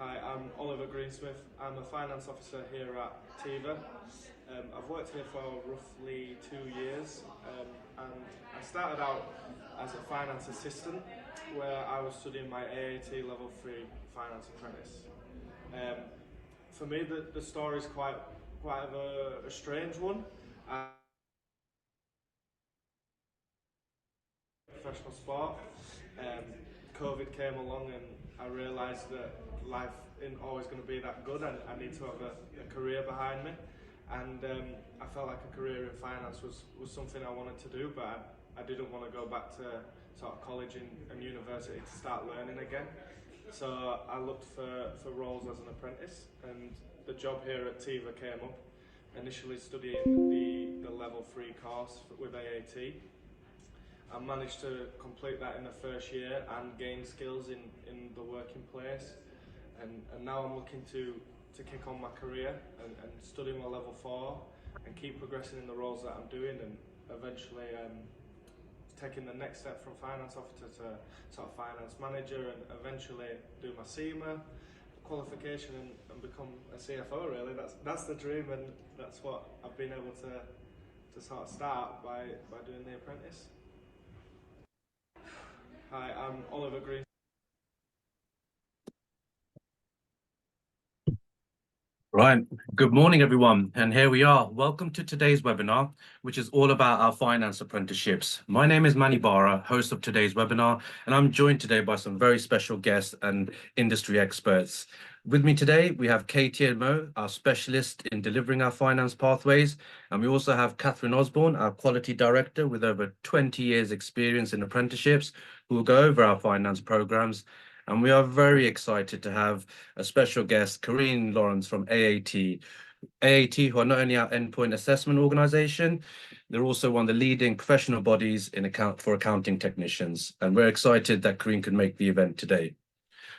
Hi, I'm Oliver Greensmith. I'm a finance officer here at TIVA. I've worked here for roughly 2 years, and I started out as a finance assistant where I was studying my AAT level 3 finance apprentice. For me, the story is quite of a strange one. Professional sport. COVID came along and I realised that life isn't always going to be that good and I need to have a career behind me. And I felt like a career in finance was something I wanted to do, but I didn't want to go back to sort of college and university to start learning again. So I looked for roles as an apprentice, and the job here at TIVA came up. Initially studying the level 3 course with AAT. I managed to complete that in the first year and gain skills in the working place, and now I'm looking to kick on my career and study my level 4 and keep progressing in the roles that I'm doing, and eventually taking the next step from finance officer to sort of finance manager, and eventually do my CIMA qualification and become a CFO. Really, that's the dream, and that's what I've been able to sort of start by doing the apprentice. Hi, I'm Oliver Green. Right. Good morning, everyone. And here we are. Welcome to today's webinar, which is all about our finance apprenticeships. My name is Manny Bara, host of today's webinar, and I'm joined today by some very special guests and industry experts. With me today, we have Katie and Mo, our specialist in delivering our finance pathways. And we also have Catherine Osborne, our quality director with over 20 years experience in apprenticeships, who will go over our finance programs. And we are very excited to have a special guest, Corinne Lawrence from AAT. AAT, who are not only our endpoint assessment organization, they're also one of the leading professional bodies for accounting technicians. And we're excited that Corinne could make the event today.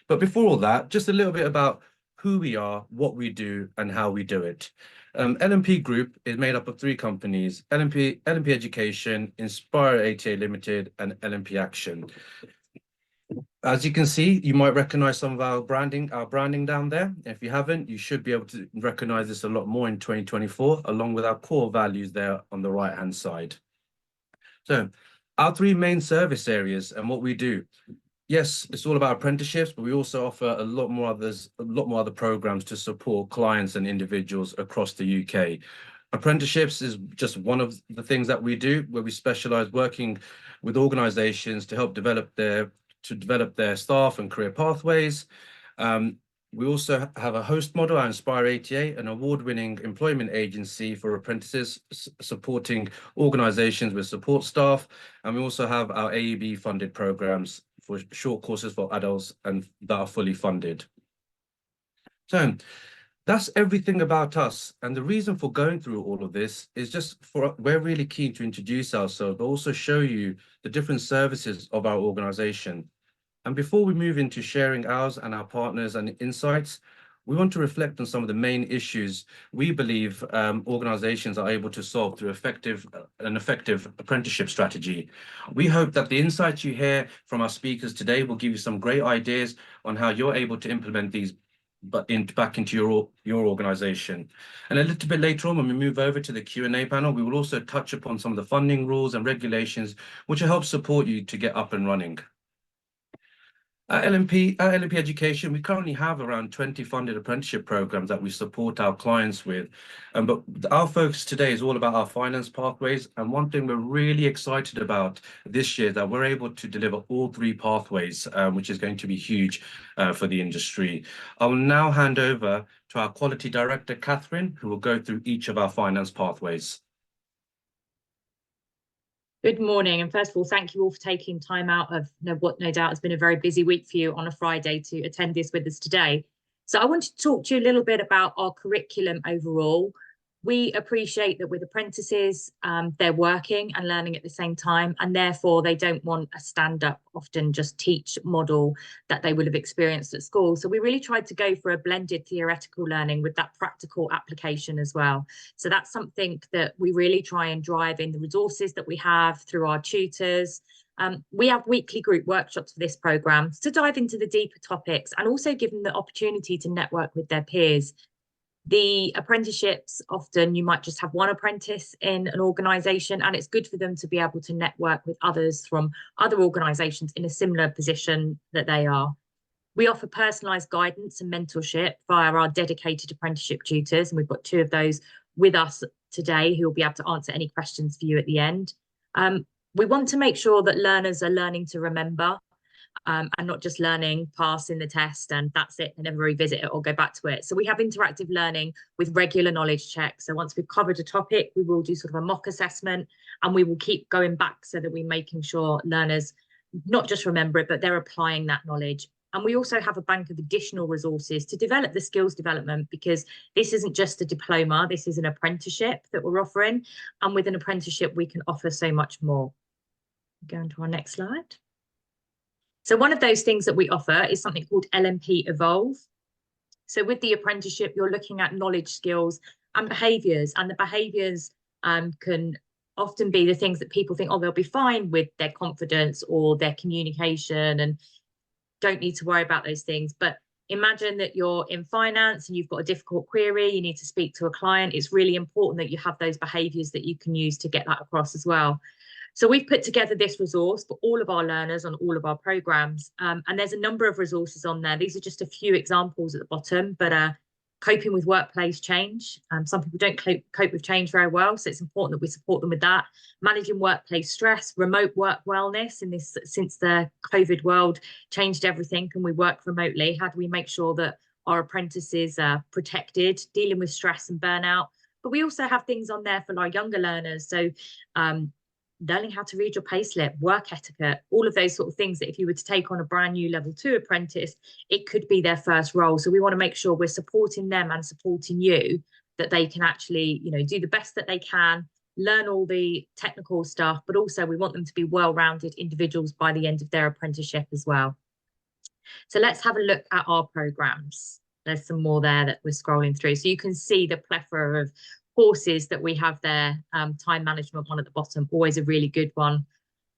But before all that, just a little bit about who we are, what we do, and how we do it. LMP Group is made up of 3 companies: LMP Education, Inspire ATA Limited, and LMP Action. As you can see, you might recognize some of our branding down there. If you haven't, you should be able to recognize this a lot more in 2024, along with our core values there on the right-hand side. So our 3 main service areas and what we do. Yes, it's all about apprenticeships, but we also offer a lot more other programs to support clients and individuals across the UK. Apprenticeships is just one of the things that we do, where we specialize working with organizations to help develop their staff and career pathways. We also have a host model, our Inspire ATA, an award-winning employment agency for apprentices, supporting organizations with support staff. And we also have our AEB-funded programs for short courses for adults and that are fully funded. So that's everything about us. And the reason for going through all of this is we're really keen to introduce ourselves, but also show you the different services of our organization. And before we move into sharing ours and our partners and insights, we want to reflect on some of the main issues we believe organizations are able to solve through an effective apprenticeship strategy. We hope that the insights you hear from our speakers today will give you some great ideas on how you're able to implement these back into your organization. And a little bit later on, when we move over to the Q&A panel, we will also touch upon some of the funding rules and regulations, which will help support you to get up and running. At LMP Education, we currently have around 20 funded apprenticeship programs that we support our clients with. But our focus today is all about our finance pathways. And one thing we're really excited about this year is that we're able to deliver all 3 pathways, which is going to be huge for the industry. I will now hand over to our quality director, Catherine, who will go through each of our finance pathways. Good morning, and first of all, thank you all for taking time out of what no doubt has been a very busy week for you on a Friday to attend this with us today. So I wanted to talk to you a little bit about our curriculum overall. We appreciate that with apprentices, they're working and learning at the same time, and therefore they don't want a stand-up, often just teach model that they would have experienced at school. So we really tried to go for a blended theoretical learning with that practical application as well. So that's something that we really try and drive in the resources that we have through our tutors, We have weekly group workshops for this programme to dive into the deeper topics and also give them the opportunity to network with their peers. The apprenticeships, often you might just have one apprentice in an organisation, and it's good for them to be able to network with others from other organisations in a similar position that they are. We offer personalised guidance and mentorship via our dedicated apprenticeship tutors, and we've got 2 of those with us today who will be able to answer any questions for you at the end. We want to make sure that learners are learning to remember and not just learning, passing the test and that's it, and never revisit it or go back to it. So we have interactive learning with regular knowledge checks. So once we've covered a topic, we will do sort of a mock assessment, and we will keep going back so that we're making sure learners not just remember it, but they're applying that knowledge. And we also have a bank of additional resources to develop the skills development, because this isn't just a diploma, this is an apprenticeship that we're offering. And with an apprenticeship, we can offer so much more. Go on to our next slide. So one of those things that we offer is something called LMP Evolve. So with the apprenticeship, you're looking at knowledge, skills and behaviours, and the behaviours can often be the things that people think, oh, they'll be fine with their confidence or their communication and don't need to worry about those things. But imagine that you're in finance and you've got a difficult query, you need to speak to a client. It's really important that you have those behaviours that you can use to get that across as well. So we've put together this resource for all of our learners on all of our programmes, and there's a number of resources on there. These are just a few examples at the bottom, but coping with workplace change. Some people don't cope with change very well, so it's important that we support them with that. Managing workplace stress, remote work wellness. In this, since the COVID world changed everything, can we work remotely? How do we make sure that our apprentices are protected? Dealing with stress and burnout. But we also have things on there for our younger learners. So learning how to read your payslip, work etiquette, all of those sort of things that if you were to take on a brand new level 2 apprentice, it could be their first role. So we want to make sure we're supporting them and supporting you, that they can actually, you know, do the best that they can, learn all the technical stuff, but also we want them to be well-rounded individuals by the end of their apprenticeship as well. So let's have a look at our programs. There's some more there that we're scrolling through. So you can see the plethora of courses that we have there. Time management one at the bottom, always a really good one.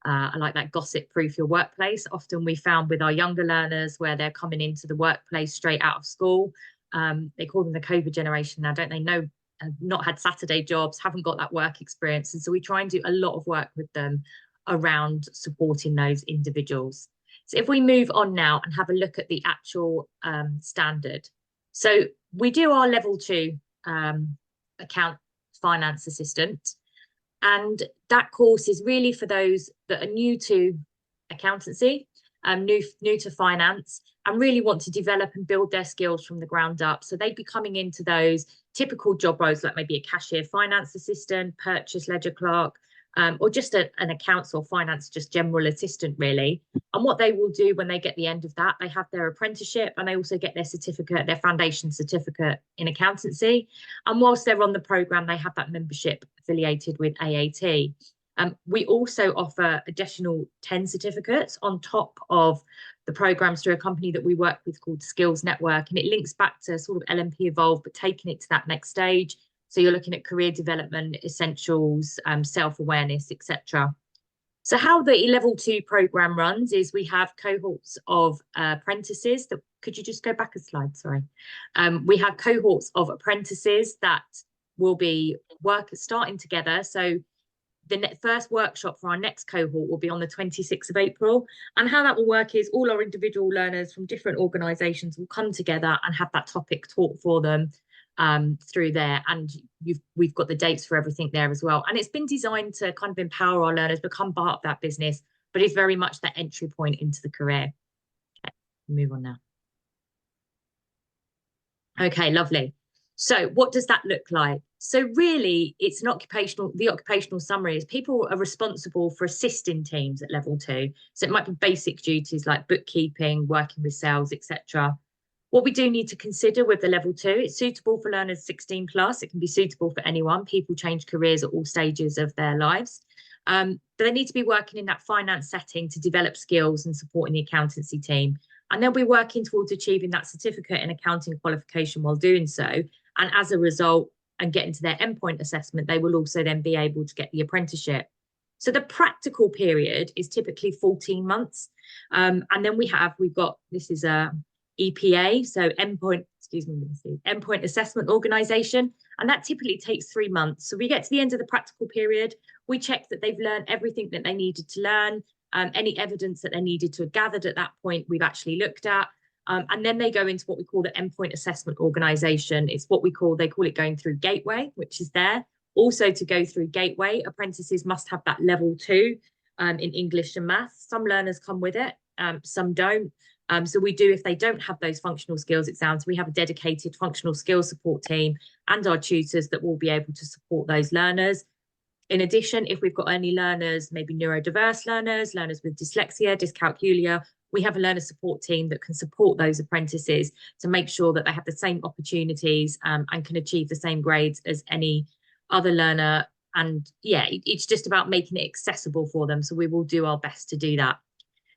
I like that gossip proof your workplace. Often we found with our younger learners where they're coming into the workplace straight out of school, they call them the COVID generation now, don't they? No, not had Saturday jobs, haven't got that work experience. And so we try and do a lot of work with them around supporting those individuals. So if we move on now and have a look at the actual standard. So we do our level 2 account finance assistant, and that course is really for those that are new to accountancy, new to finance, and really want to develop and build their skills from the ground up. So they'd be coming into those typical job roles like maybe a cashier, finance assistant, purchase ledger clerk, or just an accounts or finance, just general assistant really. And what they will do when they get the end of that, they have their apprenticeship and they also get their certificate, their foundation certificate in accountancy. And whilst they're on the programme, they have that membership affiliated with AAT. We also offer additional 10 certificates on top of the programmes through a company that we work with called Skills Network. And it links back to sort of LMP Evolve, but taking it to that next stage. So you're looking at career development, essentials, self-awareness, etc. So how the level 2 programme runs is we have cohorts of apprentices. Could you just go back a slide? Sorry. We have cohorts of apprentices that will be starting together. So the first workshop for our next cohort will be on the 26th of April. And how that will work is all our individual learners from different organisations will come together and have that topic taught for them through there, and we've got the dates for everything there as well. And it's been designed to kind of empower our learners, become part of that business, but it's very much that entry point into the career. Okay, move on now. Okay, lovely. So what does that look like? So really, it's the occupational summary is people are responsible for assisting teams at level 2. So it might be basic duties like bookkeeping, working with sales, etc. What we do need to consider with the level 2, it's suitable for learners 16 plus. It can be suitable for anyone. People change careers at all stages of their lives. But they need to be working in that finance setting to develop skills and supporting the accountancy team. And they'll be working towards achieving that certificate in accounting qualification while doing so. And as a result, and getting to their endpoint assessment, they will also then be able to get the apprenticeship. So the practical period is typically 14 months. And then we've got, this is a EPA, so endpoint assessment organisation, and that typically takes 3 months. So we get to the end of the practical period, we check that they've learned everything that they needed to learn, any evidence that they needed to have gathered at that point we've actually looked at, and then they go into what we call the endpoint assessment organisation. It's what they call it going through Gateway, which is there. Also, to go through Gateway, apprentices must have that level 2 in English and maths. Some learners come with it, some don't. So we do, if they don't have those functional skills exams, we have a dedicated functional skills support team and our tutors that will be able to support those learners. In addition, if we've got any learners, maybe neurodiverse learners, learners with dyslexia, dyscalculia, we have a learner support team that can support those apprentices to make sure that they have the same opportunities and can achieve the same grades as any other learner. And yeah, it's just about making it accessible for them. So we will do our best to do that.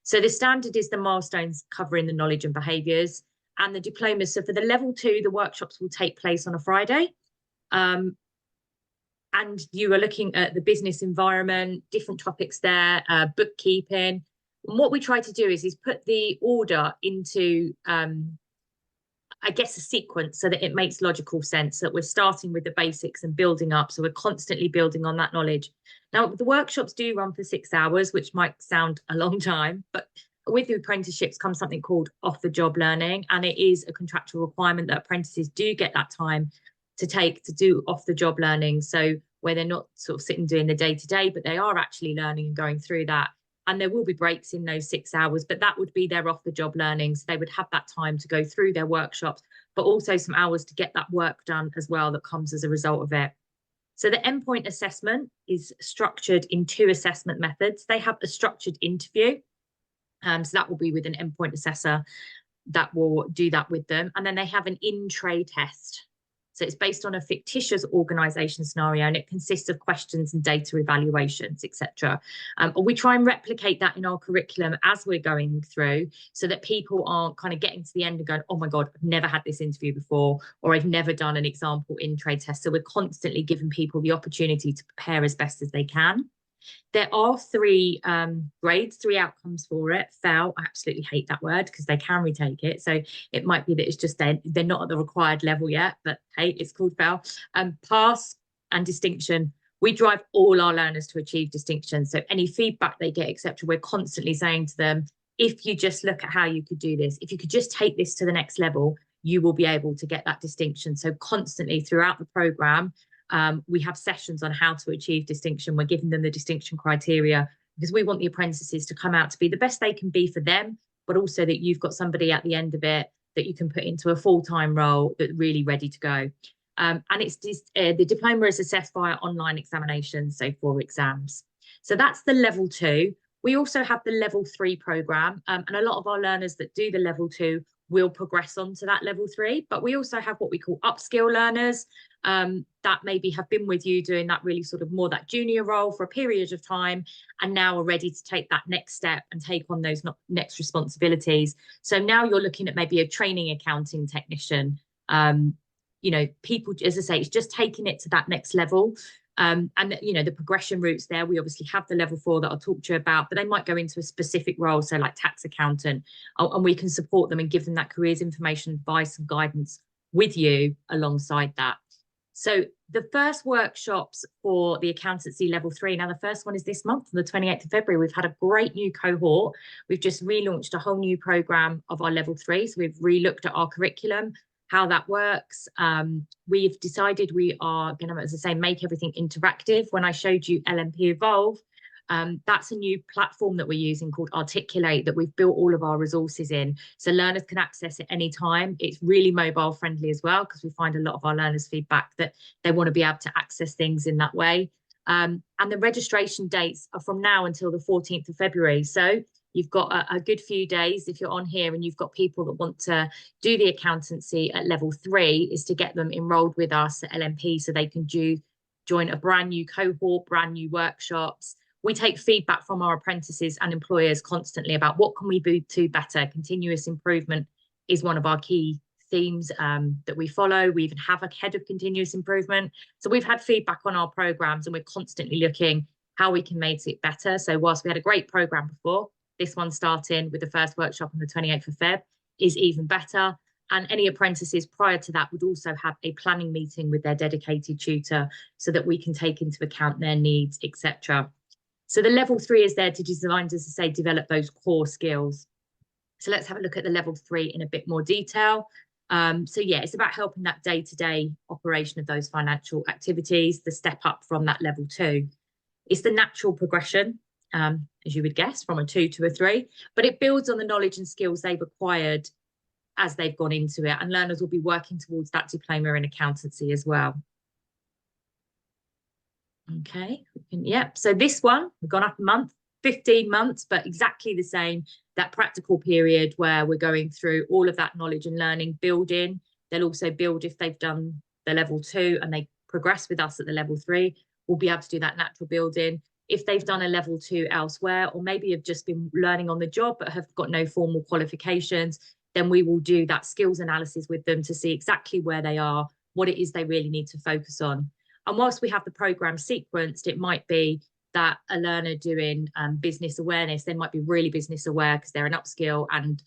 So the standard is the milestones covering the knowledge and behaviours, and the diplomas. So for the level 2, the workshops will take place on a Friday. And you are looking at the business environment, different topics there, bookkeeping. And what we try to do is put the order into, I guess, a sequence so that it makes logical sense, that we're starting with the basics and building up. So we're constantly building on that knowledge. Now, the workshops do run for 6 hours, which might sound a long time, but with the apprenticeships comes something called off-the-job learning, and it is a contractual requirement that apprentices do get that time to take to do off-the-job learning. So where they're not sort of sitting doing the day-to-day, but they are actually learning and going through that. And there will be breaks in those 6 hours, but that would be their off-the-job learning. So they would have that time to go through their workshops, but also some hours to get that work done as well that comes as a result of it. So the endpoint assessment is structured in 2 assessment methods. They have a structured interview. So that will be with an endpoint assessor that will do that with them. And then they have an in-tray test. So it's based on a fictitious organisation scenario, and it consists of questions and data evaluations, etc. We try and replicate that in our curriculum as we're going through, so that people aren't kind of getting to the end and going, oh my God, I've never had this interview before, or I've never done an example in-trade test. So we're constantly giving people the opportunity to prepare as best as they can. There are 3 grades, 3 outcomes for it. Fail, I absolutely hate that word because they can retake it. So it might be that it's just they're not at the required level yet, but hey, it's called fail. Pass and distinction. We drive all our learners to achieve distinction. So any feedback they get, etc., we're constantly saying to them, if you just look at how you could do this, if you could just take this to the next level, you will be able to get that distinction. So constantly throughout the programme, we have sessions on how to achieve distinction. We're giving them the distinction criteria because we want the apprentices to come out to be the best they can be for them, but also that you've got somebody at the end of it that you can put into a full-time role that's really ready to go. And it's the diploma is assessed via online examinations, so 4 exams. So that's the level 2. We also have the level 3 programme, and a lot of our learners that do the level 2 will progress on to that level 3, but we also have what we call upskill learners that maybe have been with you doing that really sort of more that junior role for a period of time and now are ready to take that next step and take on those next responsibilities. So now you're looking at maybe a training accounting technician, you know, people, as I say, it's just taking it to that next level. And you know, the progression routes there, we obviously have the level 4 that I'll talk to you about, but they might go into a specific role, so like tax accountant, and we can support them and give them that careers information, advice and guidance with you alongside that. So the first workshops for the accountancy level 3, now the first one is this month on the 28th of February. We've had a great new cohort. We've just relaunched a whole new programme of our level 3. So we've re-looked at our curriculum, how that works. We've decided we are going to, as I say, make everything interactive. When I showed you LMP Evolve, that's a new platform that we're using called Articulate that we've built all of our resources in. So learners can access it anytime. It's really mobile friendly as well, because we find a lot of our learners feedback that they want to be able to access things in that way. And the registration dates are from now until the 14th of February. So you've got a good few days if you're on here and you've got people that want to do the accountancy at level 3, is to get them enrolled with us at LMP so they can join a brand new cohort, brand new workshops. We take feedback from our apprentices and employers constantly about what can we do better. Continuous improvement is one of our key themes that we follow. We even have a head of continuous improvement. So we've had feedback on our programs and we're constantly looking how we can make it better. So whilst we had a great programme before, this one starting with the first workshop on the 28th of Feb is even better. And any apprentices prior to that would also have a planning meeting with their dedicated tutor so that we can take into account their needs, etc. So the level 3 is there to design, as I say, develop those core skills. So let's have a look at the level 3 in a bit more detail. So yeah, it's about helping that day-to-day operation of those financial activities, the step up from that level 2. It's the natural progression, as you would guess, from a 2 to a 3, but it builds on the knowledge and skills they've acquired as they've gone into it, and learners will be working towards that diploma in accountancy as well. Okay, yep. So this one, we've gone up a month, 15 months, but exactly the same, that practical period where we're going through all of that knowledge and learning, building. They'll also build if they've done the level 2 and they progress with us at the level 3, we'll be able to do that natural building. If they've done a level 2 elsewhere, or maybe have just been learning on the job but have got no formal qualifications, then we will do that skills analysis with them to see exactly where they are, what it is they really need to focus on. And whilst we have the programme sequenced, it might be that a learner doing business awareness, they might be really business aware because they're an upskill, and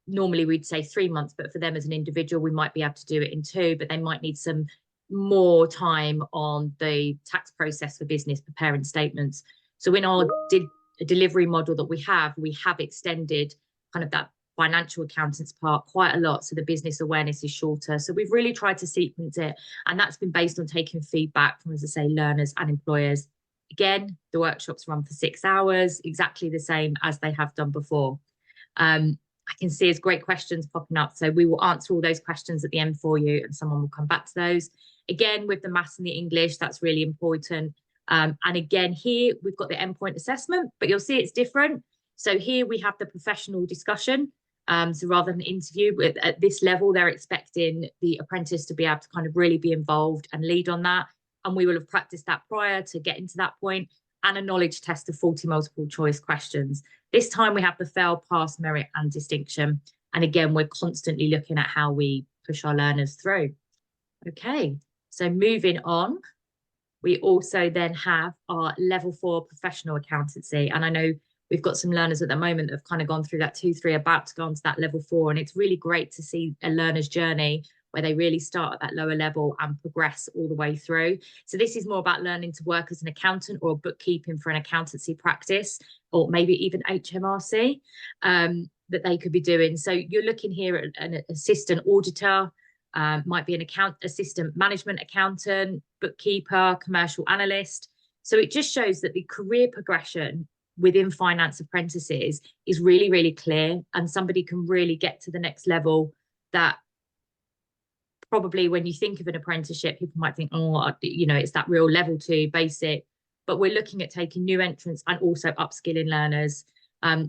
normally we'd say 3 months, but for them as an individual, we might be able to do it in 2, but they might need some more time on the tax process for business, preparing statements. So in our delivery model that we have extended kind of that financial accountants part quite a lot, so the business awareness is shorter. So we've really tried to sequence it, and that's been based on taking feedback from, as I say, learners and employers. Again, the workshops run for 6 hours, exactly the same as they have done before. I can see there's great questions popping up, so we will answer all those questions at the end for you, and someone will come back to those. Again, with the maths and the English, that's really important. And again, here we've got the endpoint assessment, but you'll see it's different. So here we have the professional discussion. So rather than interview, at this level, they're expecting the apprentice to be able to kind of really be involved and lead on that. And we will have practiced that prior to getting to that point, and a knowledge test of 40 multiple choice questions. This time we have the fail, pass, merit and distinction. And again, we're constantly looking at how we push our learners through. Okay, so moving on, we also then have our level 4 professional accountancy. And I know we've got some learners at the moment that have kind of gone through that 2, 3, about to go on to that level 4. And it's really great to see a learner's journey where they really start at that lower level and progress all the way through. So this is more about learning to work as an accountant or bookkeeping for an accountancy practice, or maybe even HMRC that they could be doing. So you're looking here at an assistant auditor, might be an assistant management accountant, bookkeeper, commercial analyst. So it just shows that the career progression within finance apprentices is really, really clear, and somebody can really get to the next level that probably when you think of an apprenticeship, people might think, oh, you know, it's that real level 2 basic, but we're looking at taking new entrants and also upskilling learners.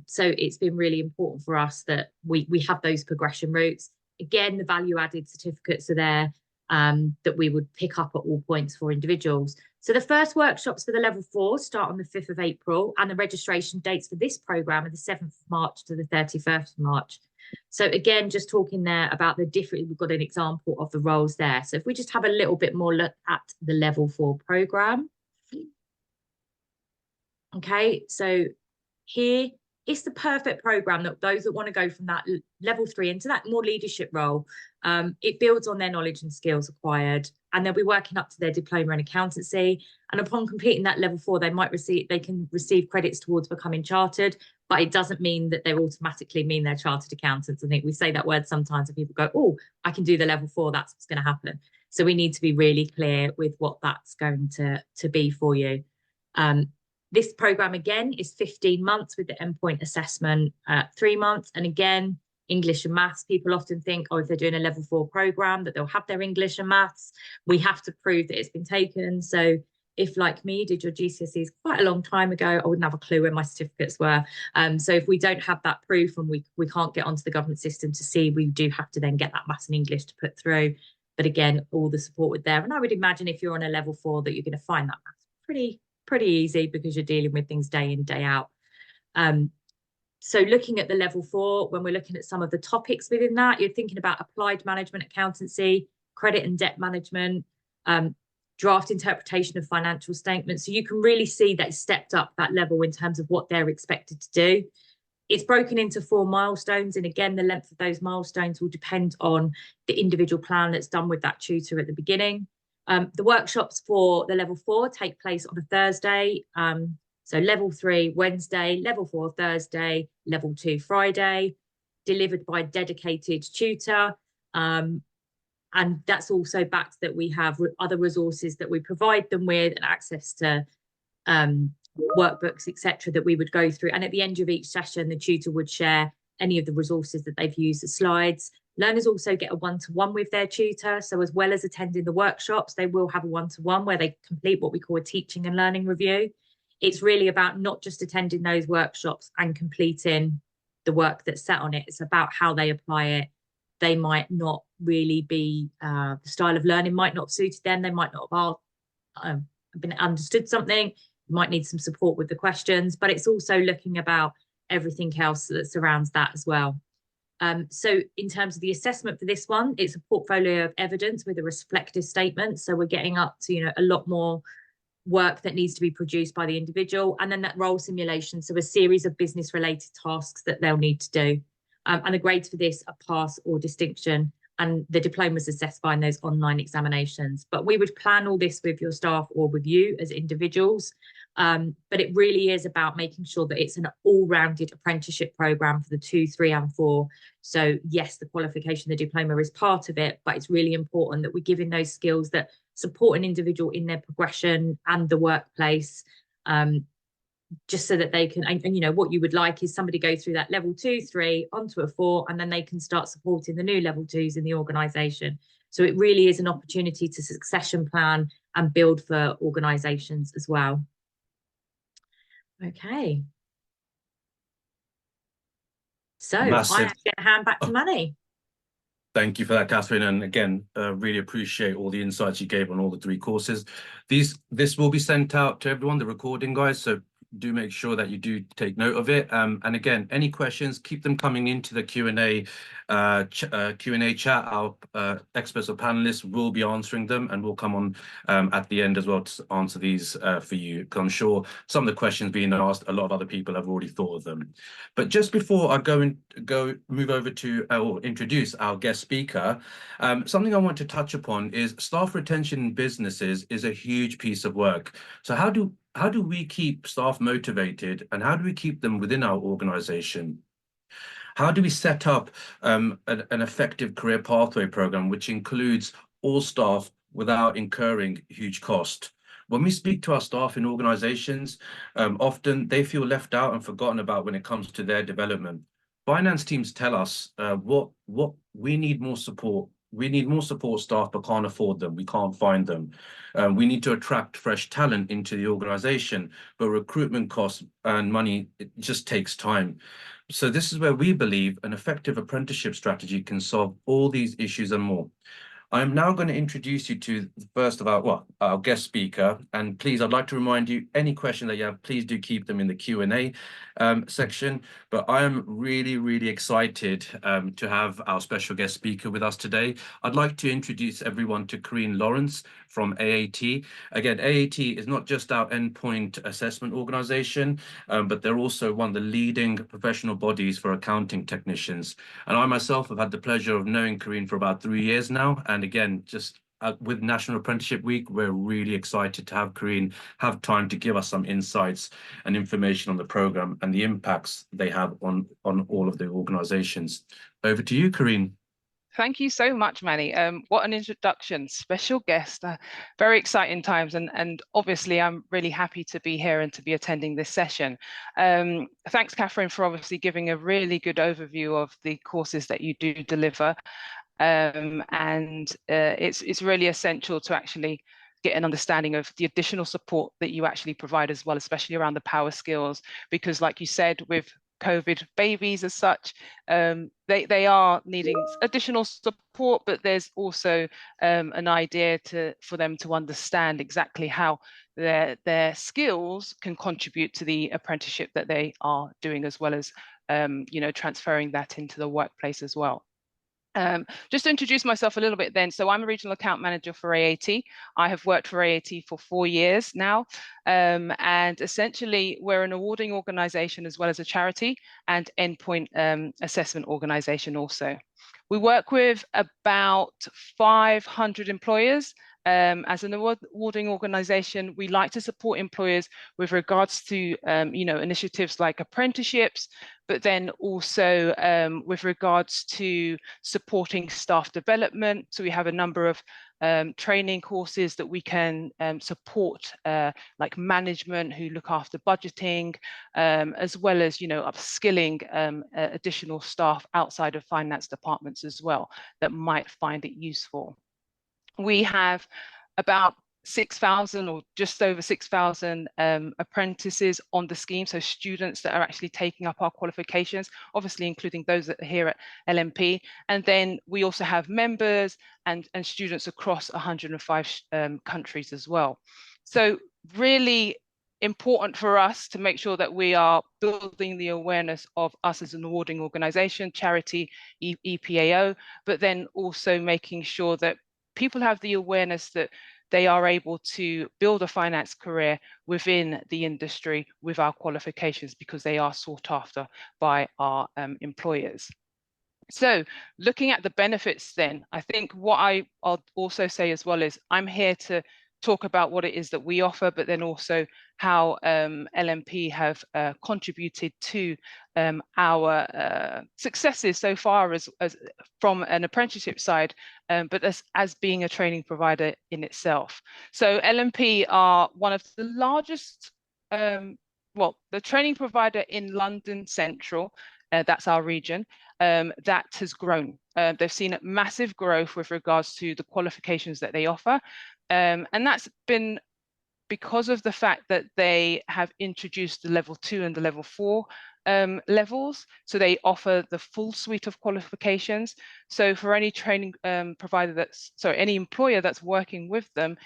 So it's been really important for us that we have those progression routes. Again, the value added certificates are there that we would pick up at all points for individuals. So the first workshops for the level 4 start on the 5th of April, and the registration dates for this programme are the 7th of March to the 31st of March. So again, just talking there about the different, we've got an example of the roles there. So if we just have a little bit more look at the level 4 programme. Okay, so here it's the perfect programme that those that want to go from that level 3 into that more leadership role, it builds on their knowledge and skills acquired, and they'll be working up to their diploma in accountancy. And upon completing that level 4, they can receive credits towards becoming chartered, but it doesn't mean that they automatically mean they're chartered accountants. I think we say that word sometimes and people go, oh, I can do the level 4, that's what's going to happen. So we need to be really clear with what that's going to be for you. This programme, again, is 15 months with the endpoint assessment 3 months. And again, English and maths, people often think, oh, if they're doing a level 4 programme, that they'll have their English and maths. We have to prove that it's been taken. So if, like me, did your GCSEs quite a long time ago, I wouldn't have a clue where my certificates were. So if we don't have that proof and we can't get onto the government system to see, we do have to then get that maths and English to put through. But again, all the support with there. And I would imagine if you're on a level 4 that you're going to find that maths pretty easy, because you're dealing with things day in, day out. So looking at the level 4, when we're looking at some of the topics within that, you're thinking about applied management accountancy, credit and debt management, draft interpretation of financial statements. So you can really see that it's stepped up that level in terms of what they're expected to do. It's broken into 4 milestones. And again, the length of those milestones will depend on the individual plan that's done with that tutor at the beginning. The workshops for the level 4 take place on a Thursday. So level 3, Wednesday, level 4, Thursday, level 2, Friday, delivered by a dedicated tutor. And that's also backed that we have other resources that we provide them with and access to workbooks, etc., that we would go through. And at the end of each session, the tutor would share any of the resources that they've used as slides. Learners also get a one-to-one with their tutor. So as well as attending the workshops, they will have a one-to-one where they complete what we call a teaching and learning review. It's really about not just attending those workshops and completing the work that's set on it. It's about how they apply it. They might not really be, the style of learning might not have suited them. They might not have been understood something. You might need some support with the questions, but it's also looking about everything else that surrounds that as well. So in terms of the assessment for this one, it's a portfolio of evidence with a reflective statement. So we're getting up to, a lot more work that needs to be produced by the individual, and then that role simulation. So a series of business related tasks that they'll need to do. And the grades for this are pass or distinction, and the diploma is assessed by those online examinations. But we would plan all this with your staff or with you as individuals. But it really is about making sure that it's an all-rounded apprenticeship programme for the 2, 3 and 4. So yes, the qualification, the diploma is part of it, but it's really important that we're giving those skills that support an individual in their progression and the workplace, just so that they can, and what you would like is somebody go through that level 2, 3 onto a 4, and then they can start supporting the new level 2s in the organisation. So it really is an opportunity to succession plan and build for organisations as well. Okay. So Massive. I'm going to hand back to Manny. Thank you for that, Catherine. And again, really appreciate all the insights you gave on all the 3 courses. This will be sent out to everyone, the recording, guys. So do make sure that you do take note of it. And again, any questions, keep them coming into the Q&A chat. Our experts or panelists will be answering them, and we'll come on at the end as well to answer these for you, because I'm sure some of the questions being asked, a lot of other people have already thought of them. But just before I move over to or introduce our guest speaker, something I want to touch upon is staff retention in businesses is a huge piece of work. So how do we keep staff motivated, and how do we keep them within our organization? How do we set up an effective career pathway program which includes all staff without incurring huge cost? When we speak to our staff in organizations, often they feel left out and forgotten about when it comes to their development. Finance teams tell us what we need more support. We need more support staff, but can't afford them. We can't find them. We need to attract fresh talent into the organization, but recruitment costs and money, it just takes time. So this is where we believe an effective apprenticeship strategy can solve all these issues and more. I'm now going to introduce you to the first of our guest speaker. And please, I'd like to remind you, any question that you have, please do keep them in the Q&A section. But I am really, really excited to have our special guest speaker with us today. I'd like to introduce everyone to Corinne Lawrence from AAT. Again, AAT is not just our endpoint assessment organization, but they're also one of the leading professional bodies for accounting technicians. And I myself have had the pleasure of knowing Corinne for about 3 years now. And again, just with National Apprenticeship Week, we're really excited to have Corinne have time to give us some insights and information on the program and the impacts they have on all of the organizations. Over to you, Corinne. Thank you so much, Manny. What an introduction, special guest, very exciting times. And obviously, I'm really happy to be here and to be attending this session. Thanks, Catherine, for obviously giving a really good overview of the courses that you do deliver. It's really essential to actually get an understanding of the additional support that you actually provide as well, especially around the power skills, because like you said, with COVID babies as such, they are needing additional support, but there's also an idea for them to understand exactly how their skills can contribute to the apprenticeship that they are doing, as well as transferring that into the workplace as well. Just to introduce myself a little bit then, so I'm a regional account manager for AAT. I have worked for AAT for 4 years now, and essentially we're an awarding organisation as well as a charity and endpoint assessment organisation also. We work with about 500 employers. As an awarding organisation, we like to support employers with regards to initiatives like apprenticeships, but then also with regards to supporting staff development. So we have a number of training courses that we can support, like management who look after budgeting, as well as upskilling additional staff outside of finance departments as well that might find it useful. We have about 6,000 or just over 6,000 apprentices on the scheme, so students that are actually taking up our qualifications, obviously including those that are here at LMP. And then we also have members and students across 105 countries as well. So really important for us to make sure that we are building the awareness of us as an awarding organisation, charity, EPAO, but then also making sure that people have the awareness that they are able to build a finance career within the industry with our qualifications, because they are sought after by our employers. So looking at the benefits then, I think what I'll also say as well is I'm here to talk about what it is that we offer, but then also how LMP have contributed to our successes so far as from an apprenticeship side, but as being a training provider in itself. So LMP are one of the largest, well, the training provider in London Central, that's our region, that has grown. They've seen massive growth with regards to the qualifications that they offer. And that's been because of the fact that they have introduced the level 2 and the level 4 levels. So they offer the full suite of qualifications. So for any training provider any employer that's working with them,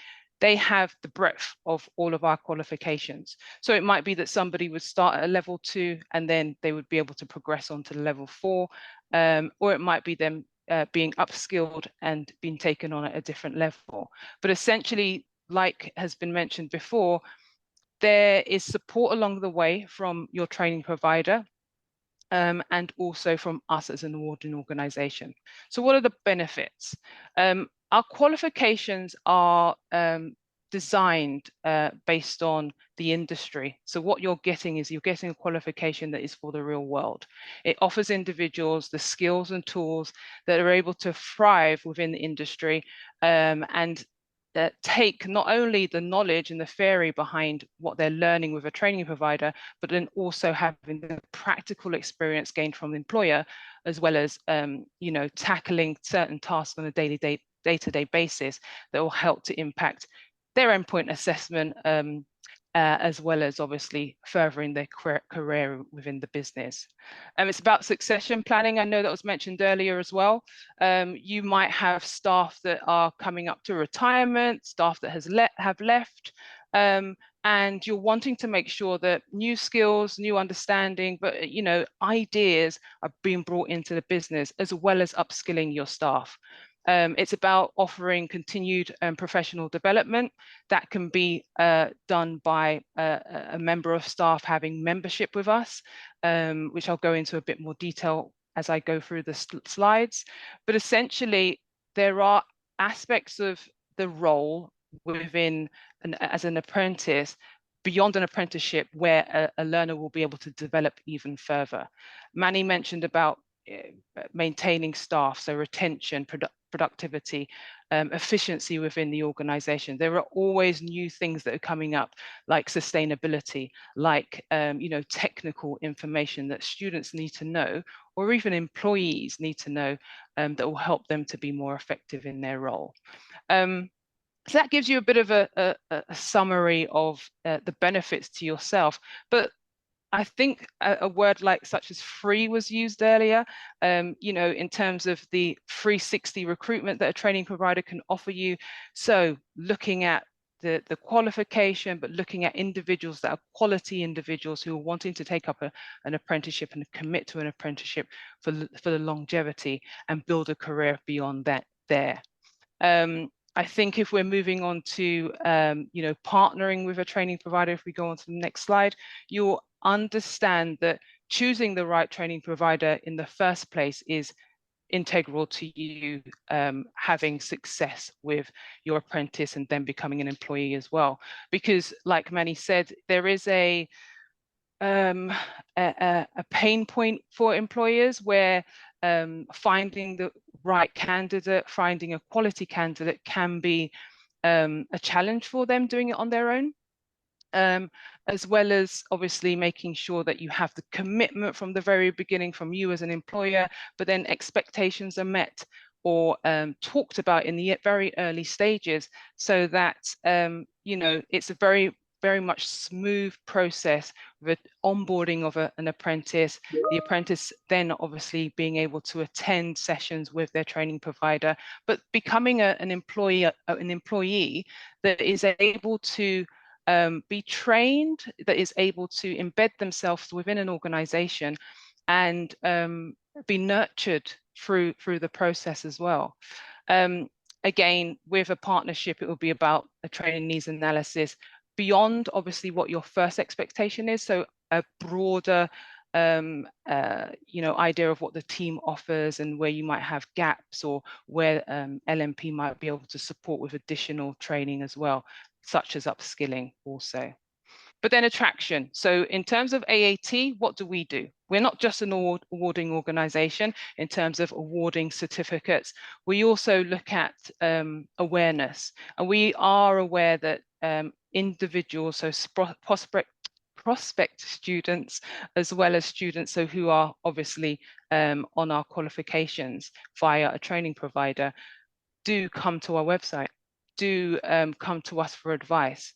they have the breadth of all of our qualifications. So it might be that somebody would start at a level 2 and then they would be able to progress on to the level 4, or it might be them being upskilled and being taken on at a different level. But essentially, like has been mentioned before, there is support along the way from your training provider, and also from us as an awarding organisation. So what are the benefits? Our qualifications are designed based on the industry. So what you're getting is you're getting a qualification that is for the real world. It offers individuals the skills and tools that are able to thrive within the industry, and take not only the knowledge and the theory behind what they're learning with a training provider, but then also having the practical experience gained from the employer, as well as tackling certain tasks on a day-to-day basis that will help to impact their endpoint assessment, as well as obviously furthering their career within the business. It's about succession planning. I know that was mentioned earlier as well. You might have staff that are coming up to retirement, staff that have left, and you're wanting to make sure that new skills, new understanding, but ideas are being brought into the business, as well as upskilling your staff. It's about offering continued professional development that can be done by a member of staff having membership with us, which I'll go into a bit more detail as I go through the slides. But essentially, there are aspects of the role within as an apprentice beyond an apprenticeship where a learner will be able to develop even further. Manny mentioned about maintaining staff, so retention, productivity, efficiency within the organization. There are always new things that are coming up, like sustainability, like technical information that students need to know, or even employees need to know, that will help them to be more effective in their role. So that gives you a bit of a summary of the benefits to yourself. But I think a word like such as free was used earlier, in terms of the 360 recruitment that a training provider can offer you. So looking at the qualification, but looking at individuals that are quality individuals who are wanting to take up an apprenticeship and commit to an apprenticeship for the longevity and build a career beyond that there. I think if we're moving on to, you know, partnering with a training provider, if we go on to the next slide, you'll understand that choosing the right training provider in the first place is integral to you having success with your apprentice and then becoming an employee as well. Because like Manny said, there is a pain point for employers where finding the right candidate, finding a quality candidate can be a challenge for them doing it on their own. As well as obviously making sure that you have the commitment from the very beginning from you as an employer, but then expectations are met or talked about in the very early stages, so that you know, it's a very much smooth process with onboarding of an apprentice, the apprentice then obviously being able to attend sessions with their training provider, but becoming an employee that is able to be trained, that is able to embed themselves within an organization and be nurtured through the process as well. Again, with a partnership, it will be about a training needs analysis beyond obviously what your first expectation is. So a broader you know, idea of what the team offers and where you might have gaps, or where LMP might be able to support with additional training as well, such as upskilling also. But then attraction. So in terms of AAT, what do? We're not just an awarding organization in terms of awarding certificates. We also look at awareness, and we are aware that individuals, so prospect students, as well as students who are obviously on our qualifications via a training provider, do come to our website, do come to us for advice.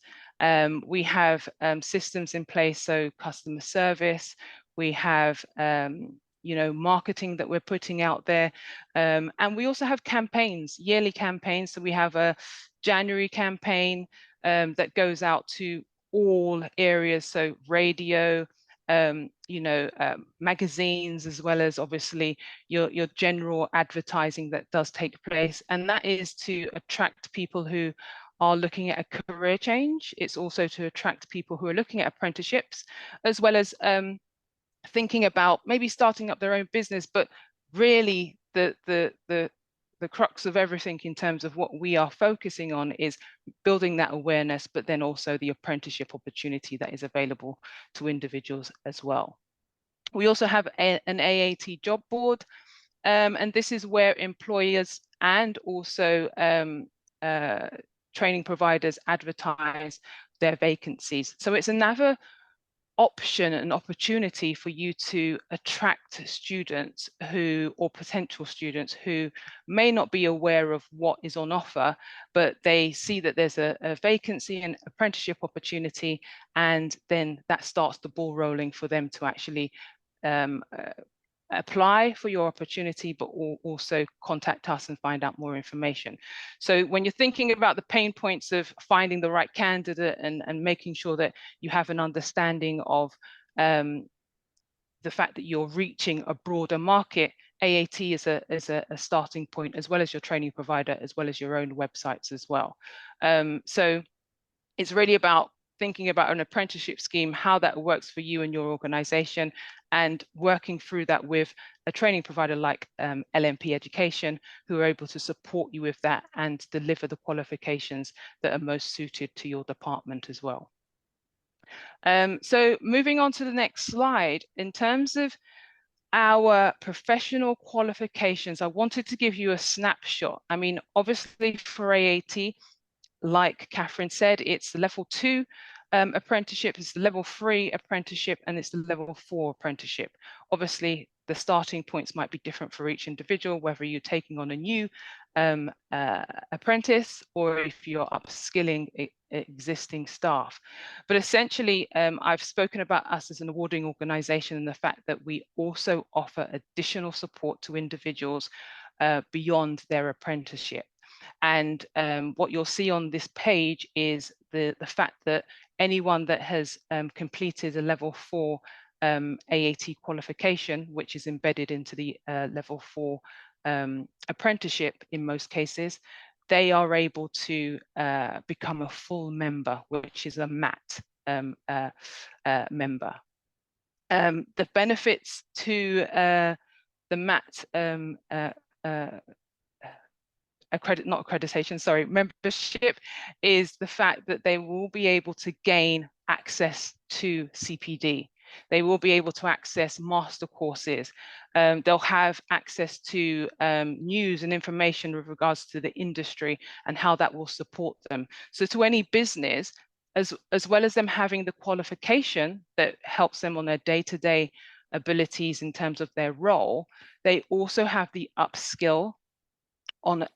We have systems in place, so customer service, we have you know, marketing that we're putting out there, and we also have campaigns, yearly campaigns. So we have a January campaign that goes out to all areas, so radio, you know, magazines, as well as obviously your general advertising that does take place, and that is to attract people who are looking at a career change. It's also to attract people who are looking at apprenticeships, as well as thinking about maybe starting up their own business. But really the crux of everything in terms of what we are focusing on is building that awareness, but then also the apprenticeship opportunity that is available to individuals as well. We also have an AAT job board, and this is where employers and also training providers advertise their vacancies. So it's another option and opportunity for you to attract students who, or potential students who, may not be aware of what is on offer, but they see that there's a vacancy and apprenticeship opportunity, and then that starts the ball rolling for them to actually apply for your opportunity, but also contact us and find out more information. So when you're thinking about the pain points of finding the right candidate and making sure that you have an understanding of the fact that you're reaching a broader market, AAT is a starting point, as well as your training provider, as well as your own websites as well. So it's really about thinking about an apprenticeship scheme, how that works for you and your organization, and working through that with a training provider like LMP Education, who are able to support you with that and deliver the qualifications that are most suited to your department as well. So moving on to the next slide, in terms of our professional qualifications, I wanted to give you a snapshot. I mean, obviously for AAT, like Catherine said, it's the level 2 apprenticeship, it's the level 3 apprenticeship, and it's the level 4 apprenticeship. Obviously, the starting points might be different for each individual, whether you're taking on a new apprentice or if you're upskilling existing staff. But essentially, I've spoken about us as an awarding organisation and the fact that we also offer additional support to individuals beyond their apprenticeship. And what you'll see on this page is the fact that anyone that has completed a level 4 AAT qualification, which is embedded into the level 4 apprenticeship in most cases, they are able to become a full member, which is a MAT member. The benefits to the MAT membership is the fact that they will be able to gain access to CPD. They will be able to access master courses. They'll have access to news and information with regards to the industry and how that will support them. So to any business, as well as them having the qualification that helps them on their day-to-day abilities in terms of their role, they also have the upskill on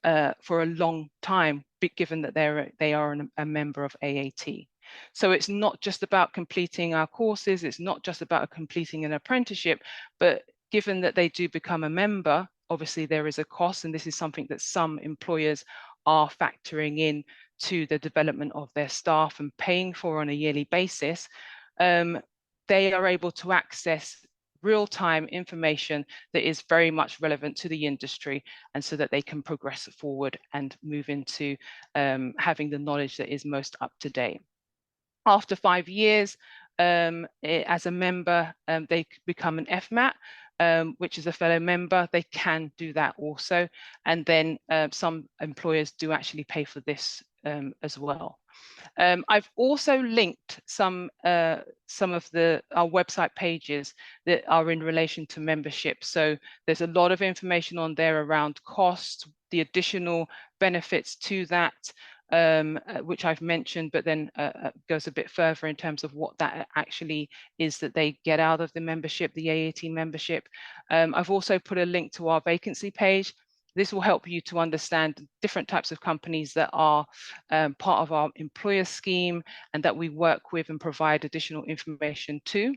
for a long time, given that they are a member of AAT. So it's not just about completing our courses, it's not just about completing an apprenticeship, but given that they do become a member, obviously there is a cost, and this is something that some employers are factoring in to the development of their staff and paying for on a yearly basis. They are able to access real-time information that is very much relevant to the industry, and so that they can progress forward and move into having the knowledge that is most up to date. After 5 years as a member, they become an FMAT, which is a fellow member. They can do that also, and then some employers do actually pay for this as well. I've also linked some of our website pages that are in relation to membership. So there's a lot of information on there around cost, the additional benefits to that, which I've mentioned, but then goes a bit further in terms of what that actually is that they get out of the membership, the AAT membership. I've also put a link to our vacancy page. This will help you to understand different types of companies that are part of our employer scheme and that we work with and provide additional information to.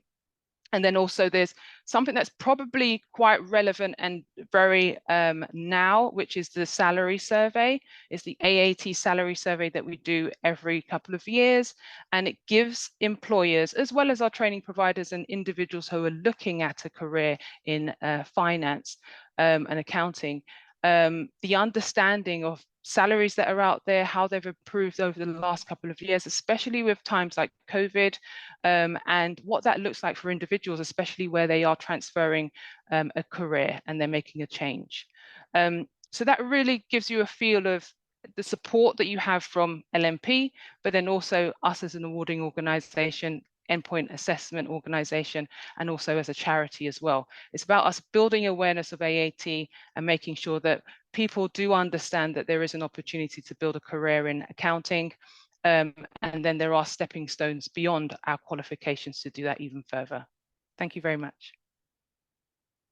And then also there's something that's probably quite relevant and very now, which is the salary survey. It's the AAT salary survey that we do every couple of years. And it gives employers, as well as our training providers and individuals who are looking at a career in finance and accounting, the understanding of salaries that are out there, how they've improved over the last couple of years, especially with times like COVID, and what that looks like for individuals, especially where they are transferring a career and they're making a change. So that really gives you a feel of the support that you have from LMP, but then also us as an awarding organisation, endpoint assessment organisation, and also as a charity as well. It's about us building awareness of AAT and making sure that people do understand that there is an opportunity to build a career in accounting, and then there are stepping stones beyond our qualifications to do that even further. Thank you very much.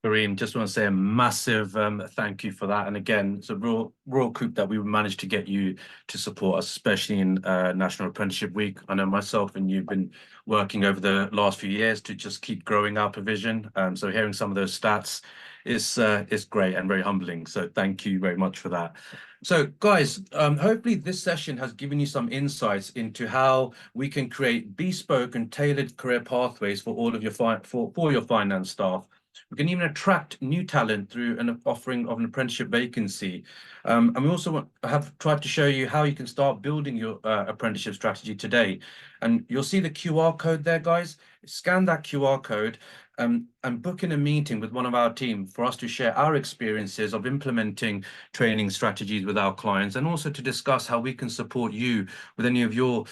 Kareem, just want to say a massive thank you for that. And again, it's a real coup that we managed to get you to support us, especially in National Apprenticeship Week. I know myself and you've been working over the last few years to just keep growing our provision. So hearing some of those stats is great and very humbling. So thank you very much for that. So guys, hopefully this session has given you some insights into how we can create bespoke and tailored career pathways for all of your for your finance staff. We can even attract new talent through an offering of an apprenticeship vacancy. And we also have tried to show you how you can start building your apprenticeship strategy today. And you'll see the QR code there, guys. Scan that QR code and book in a meeting with one of our team for us to share our experiences of implementing training strategies with our clients, and also to discuss how we can support you with any of your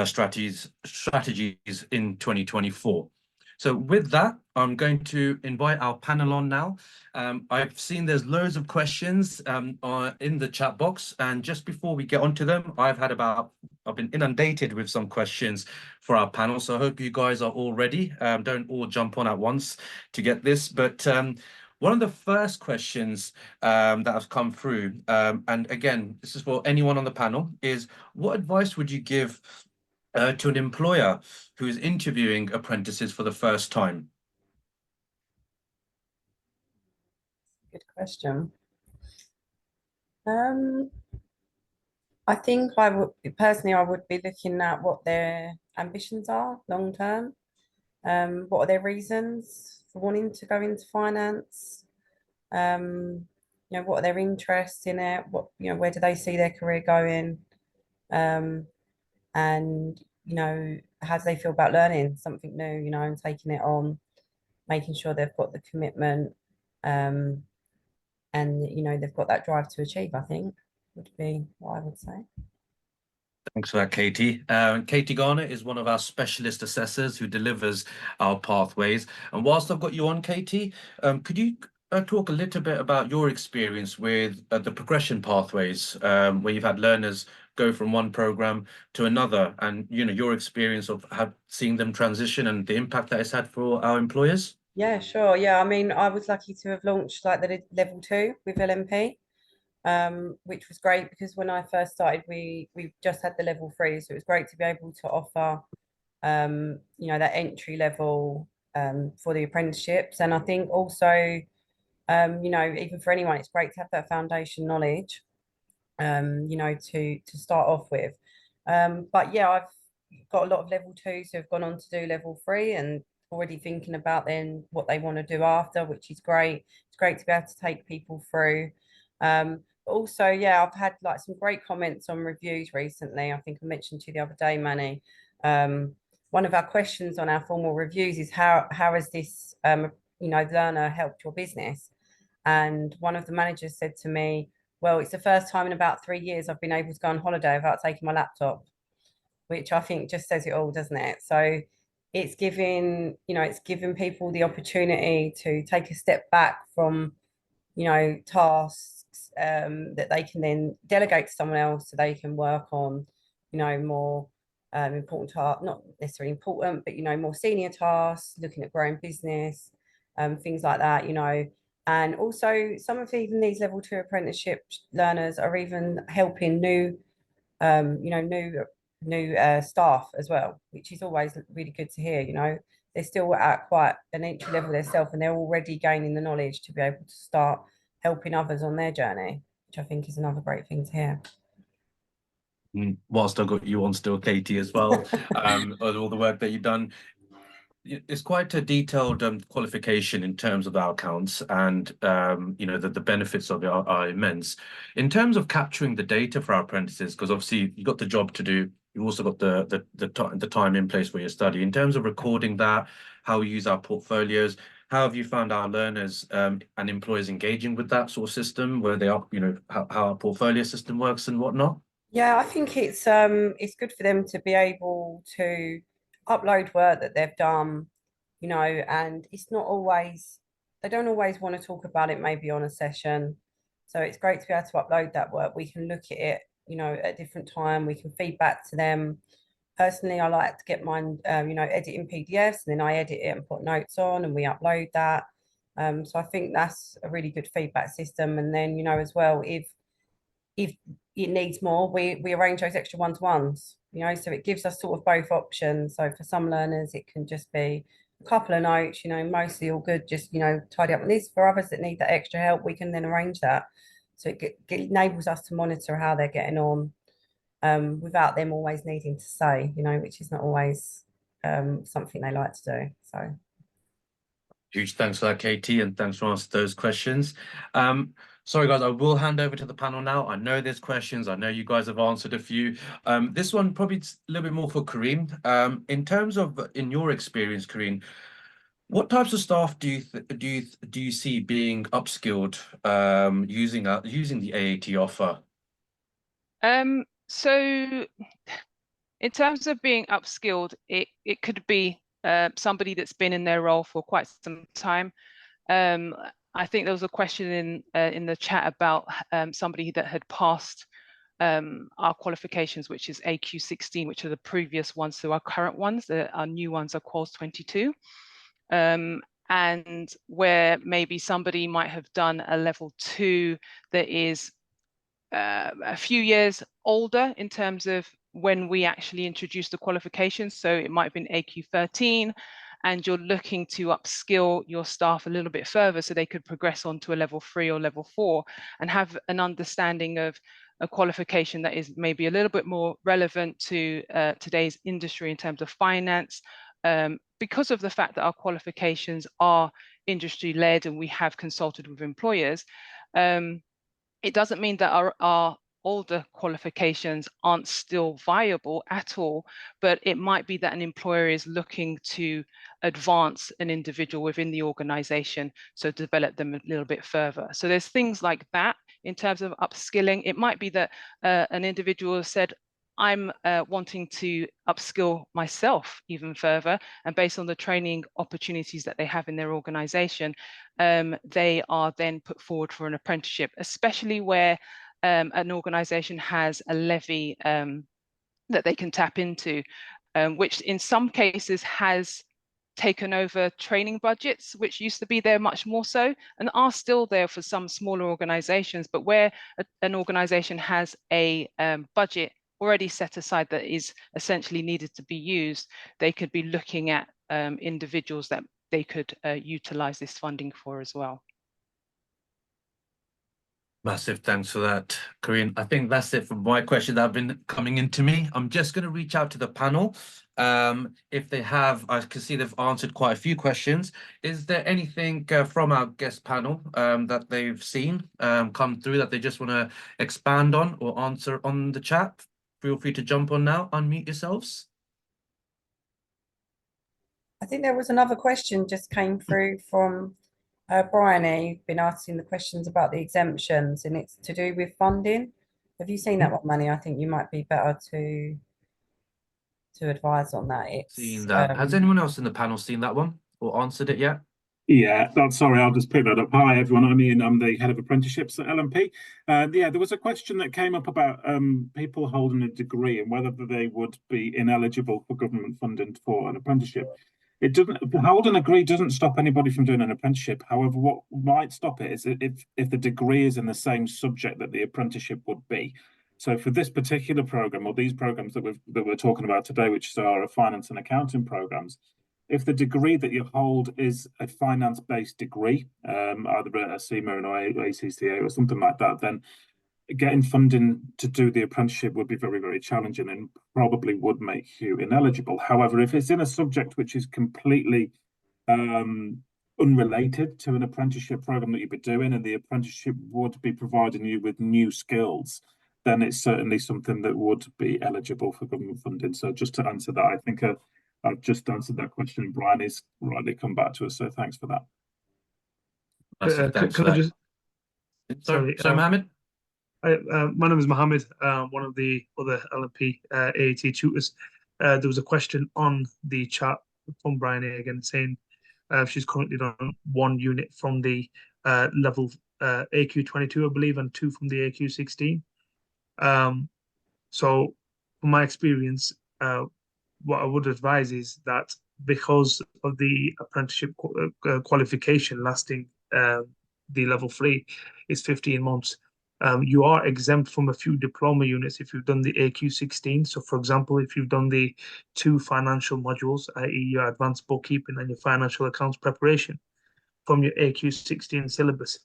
strategies in 2024. So with that, I'm going to invite our panel on now. I've seen there's loads of questions in the chat box, and just before we get onto them, I've been inundated with some questions for our panel. So I hope you guys are all ready. Don't all jump on at once to get this, but one of the first questions that have come through, and again, this is for anyone on the panel, is what advice would you give to an employer who is interviewing apprentices for the first time? Good question. I think I would personally, I would be looking at what their ambitions are long term. What are their reasons for wanting to go into finance? What are their interests in it? Where do they see their career going? And how do they feel about learning something new, and taking it on, making sure they've got the commitment, and they've got that drive to achieve, I think would be what I would say. Thanks for that, Katie. Katie Garner is one of our specialist assessors who delivers our pathways. And whilst I've got you on, Katie, could you talk a little bit about your experience with the progression pathways, where you've had learners go from one program to another, and your experience of seeing them transition and the impact that it's had for our employers? Yeah, sure. Yeah, I mean, I was lucky to have launched like the level 2 with LMP. Which was great because when I first started, we just had the level 3, so it was great to be able to offer that entry level for the apprenticeships. And I think also even for anyone, it's great to have that foundation knowledge to start off with. But yeah, I've got a lot of level 2s who have gone on to do level 3 and already thinking about then what they want to do after, which is great. It's great to be able to take people through. But also, yeah, I've had like some great comments on reviews recently. I think I mentioned to you the other day, Manny. One of our questions on our formal reviews is how has this learner helped your business? And one of the managers said to me, well, it's the first time in about 3 years I've been able to go on holiday without taking my laptop, which I think just says it all, doesn't it? So it's giving people the opportunity to take a step back from, tasks that they can then delegate to someone else so they can work on, more important tasks, not necessarily important, but, more senior tasks, looking at growing business, things like that, And also some of even these level 2 apprenticeship learners are even helping new staff as well, which is always really good to hear. They're still at quite an entry level themselves and they're already gaining the knowledge to be able to start helping others on their journey, which I think is another great thing to hear. Whilst I've got you on still, Katie, as well, all the work that you've done, it's quite a detailed qualification in terms of our accounts, and the benefits of it are immense. In terms of capturing the data for our apprentices, because obviously you've got the job to do, you've also got the time in place for your study. In terms of recording that, how we use our portfolios, how have you found our learners and employers engaging with that sort of system, where they are, how our portfolio system works and whatnot? Yeah, I think it's good for them to be able to upload work that they've done, and it's not always, they don't always want to talk about it maybe on a session. So it's great to be able to upload that work. We can look at it, at a different time. We can feed back to them. Personally, I like to get mine, editing PDFs, and then I edit it and put notes on and we upload that. So I think that's a really good feedback system. And then, as well, if it needs more, we arrange those extra one-to-ones, so it gives us sort of both options. So for some learners it can just be a couple of notes, mostly all good, just tidy up on this. For others that need that extra help, we can then arrange that, so it enables us to monitor how they're getting on, without them always needing to say, which is not always something they like to do. So Huge thanks for that, Katie, and thanks for answering those questions. Sorry, guys, I will hand over to the panel now. I know there's questions. I know you guys have answered a few. This one probably a little bit more for Kareem. In terms of, in your experience, Kareem, what types of staff do you see being upskilled using the AAT offer? So in terms of being upskilled, it could be somebody that's been in their role for quite some time. I think there was a question in the chat about somebody that had passed our qualifications, which is AQ16, which are the previous ones to our current ones. Our new ones are Quals 22. And where maybe somebody might have done a level 2 that is a few years older in terms of when we actually introduced the qualifications. So it might have been AQ13, and you're looking to upskill your staff a little bit further so they could progress on to a level 3 or level 4 and have an understanding of a qualification that is maybe a little bit more relevant to today's industry in terms of finance, because of the fact that our qualifications are industry-led and we have consulted with employers. It doesn't mean that our older qualifications aren't still viable at all, but it might be that an employer is looking to advance an individual within the organization, so develop them a little bit further. So there's things like that in terms of upskilling. It might be that an individual has said, I'm wanting to upskill myself even further, and based on the training opportunities that they have in their organization, they are then put forward for an apprenticeship, especially where an organization has a levy that they can tap into, which in some cases has taken over training budgets, which used to be there much more so, and are still there for some smaller organizations. But where an organization has a budget already set aside that is essentially needed to be used, they could be looking at individuals that they could utilize this funding for as well. Massive thanks for that, Corinne. I think that's it for my questions that have been coming into me. I'm just going to reach out to the panel. If they have, I can see they've answered quite a few questions. Is there anything from our guest panel that they've seen come through that they just want to expand on or answer on the chat? Feel free to jump on now, unmute yourselves. I think there was another question just came through from Bryony, been asking the questions about the exemptions, and it's to do with funding. Have you seen that one, Manny? I think you might be better to advise on that. It's seen that. Has anyone else in the panel seen that one or answered it yet? Yeah, sorry, I'll just pick that up. Hi, everyone. I'm Ian. I'm the head of apprenticeships at LMP. Yeah, there was a question that came up about people holding a degree and whether they would be ineligible for government funding for an apprenticeship. It doesn't. Holding a degree doesn't stop anybody from doing an apprenticeship. However, what might stop it is if the degree is in the same subject that the apprenticeship would be. So for this particular program, or these programs that we're talking about today, which are finance and accounting programs, if the degree that you hold is a finance-based degree, either a CIMA or ACCA or something like that, then getting funding to do the apprenticeship would be very, very challenging and probably would make you ineligible. However, if it's in a subject which is completely unrelated to an apprenticeship program that you'd be doing, and the apprenticeship would be providing you with new skills, then it's certainly something that would be eligible for government funding. So just to answer that, I think I've just answered that question. Brian has rightly come back to us, so thanks for that. Can I just... Sorry, Mohammed? My name is Mohammed, one of the other LMP AAT tutors. There was a question on the chat from Brian again saying she's currently done one unit from the level AQ22, I believe, and 2 from the AQ16. So from my experience, what I would advise is that because of the apprenticeship qualification lasting the level 3 is 15 months, you are exempt from a few diploma units if you've done the AQ16. So for example, if you've done the 2 financial modules, i.e. your advanced bookkeeping and your financial accounts preparation from your AQ16 syllabus,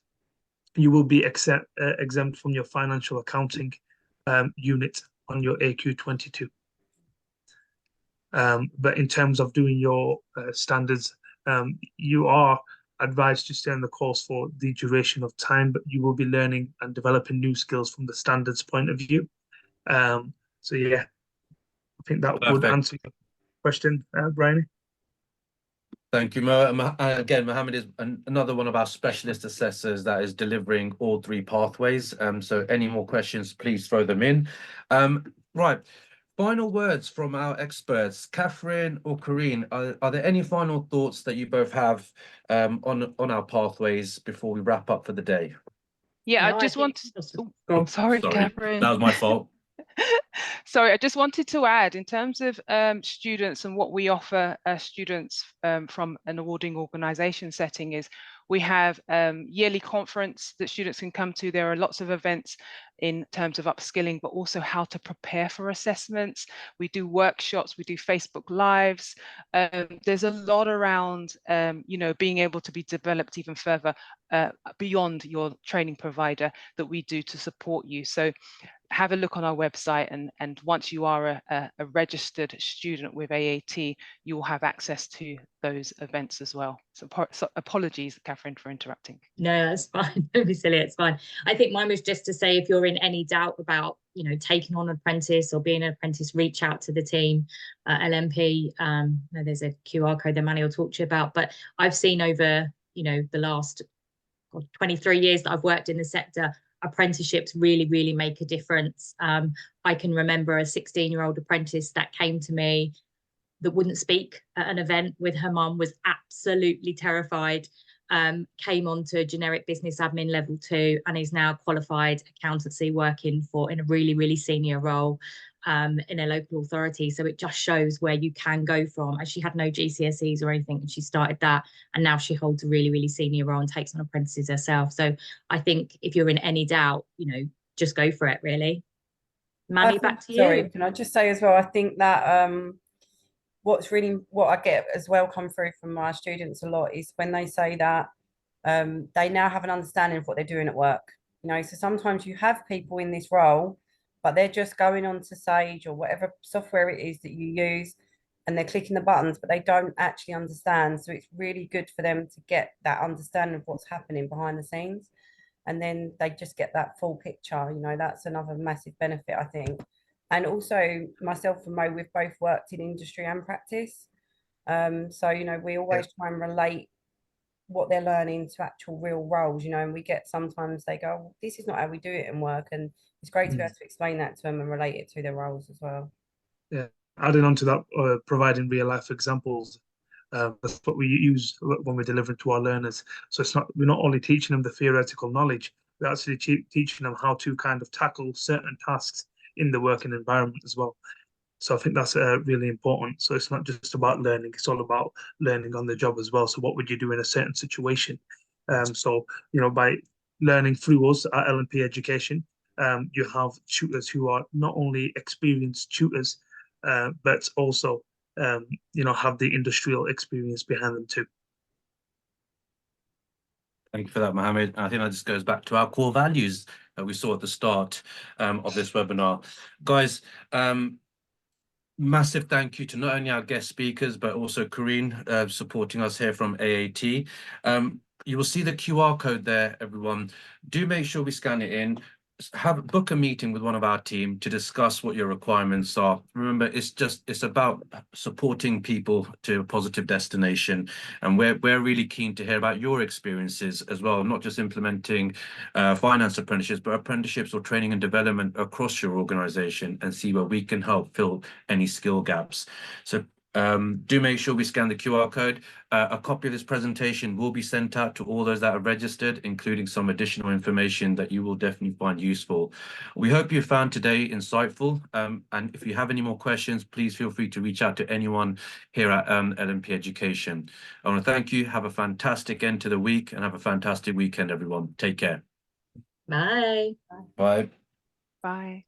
you will be exempt from your financial accounting unit on your AQ22. But in terms of doing your standards, you are advised to stay on the course for the duration of time, but you will be learning and developing new skills from the standards point of view. So yeah, I think that would answer your question, Brian. Thank you, Mo. Again, Mohammed is another one of our specialist assessors that is delivering all 3 pathways. So any more questions, please throw them in. Right. Final words from our experts, Catherine or Corinne. Are there any final thoughts that you both have on our pathways before we wrap up for the day? Yeah, I just want to... Sorry, Catherine. That was my fault. Sorry, I just wanted to add in terms of students and what we offer students from an awarding organisation setting is we have yearly conference that students can come to. There are lots of events in terms of upskilling, but also how to prepare for assessments. We do workshops, we do Facebook Lives. There's a lot around, you know, being able to be developed even further beyond your training provider that we do to support you. So have a look on our website, and once you are a registered student with AAT, you will have access to those events as well. So apologies, Catherine, for interrupting. No, that's fine. Don't be silly, it's fine. I think mine was just to say, if you're in any doubt about, taking on an apprentice or being an apprentice, reach out to the team at LMP. There's a QR code that Manny will talk to you about, but I've seen over, the last 23 years that I've worked in the sector, apprenticeships really, really make a difference. I can remember a 16-year-old apprentice that came to me that wouldn't speak at an event with her mum, was absolutely terrified, came on to generic business admin level 2, and is now qualified accountancy, working in a really, really senior role in a local authority. So it just shows where you can go from. And she had no GCSEs or anything, and she started that, and now she holds a really, really senior role and takes on apprentices herself. So I think if you're in any doubt, just go for it, really. Manny, back to you. Sorry, can I just say as well, I think that what I get as well come through from my students a lot is when they say that they now have an understanding of what they're doing at work. So sometimes you have people in this role, but they're just going on to Sage or whatever software it is that you use, and they're clicking the buttons, but they don't actually understand. So it's really good for them to get that understanding of what's happening behind the scenes, and then they just get that full picture. That's another massive benefit, I think. And also myself and Mo, we've both worked in industry and practice. So, we always try and relate what they're learning to actual real roles, and we get, sometimes they go, oh, this is not how we do it in work. And it's great to be able to explain that to them and relate it to their roles as well. Yeah, adding on to that, providing real life examples. That's what we use when we're delivering to our learners. So we're not only teaching them the theoretical knowledge, we're actually teaching them how to kind of tackle certain tasks in the working environment as well. So I think that's really important. So it's not just about learning, it's all about learning on the job as well. So what would you do in a certain situation? So, by learning through us at LMP Education, you have tutors who are not only experienced tutors, but also, have the industrial experience behind them too. Thank you for that, Mohammed. I think that just goes back to our core values that we saw at the start of this webinar. Guys, massive thank you to not only our guest speakers, but also Kareen supporting us here from AAT. You will see the QR code there, everyone. Do make sure we scan it in. Book a meeting with one of our team to discuss what your requirements are. Remember, it's about supporting people to a positive destination, and we're really keen to hear about your experiences as well, not just implementing finance apprenticeships, but apprenticeships or training and development across your organization, and see where we can help fill any skill gaps. So do make sure we scan the QR code. A copy of this presentation will be sent out to all those that are registered, including some additional information that you will definitely find useful. We hope you found today insightful. And if you have any more questions, please feel free to reach out to anyone here at LMP Education. I want to thank you. Have a fantastic end to the week, and have a fantastic weekend, everyone. Take care. Bye. Bye. Bye.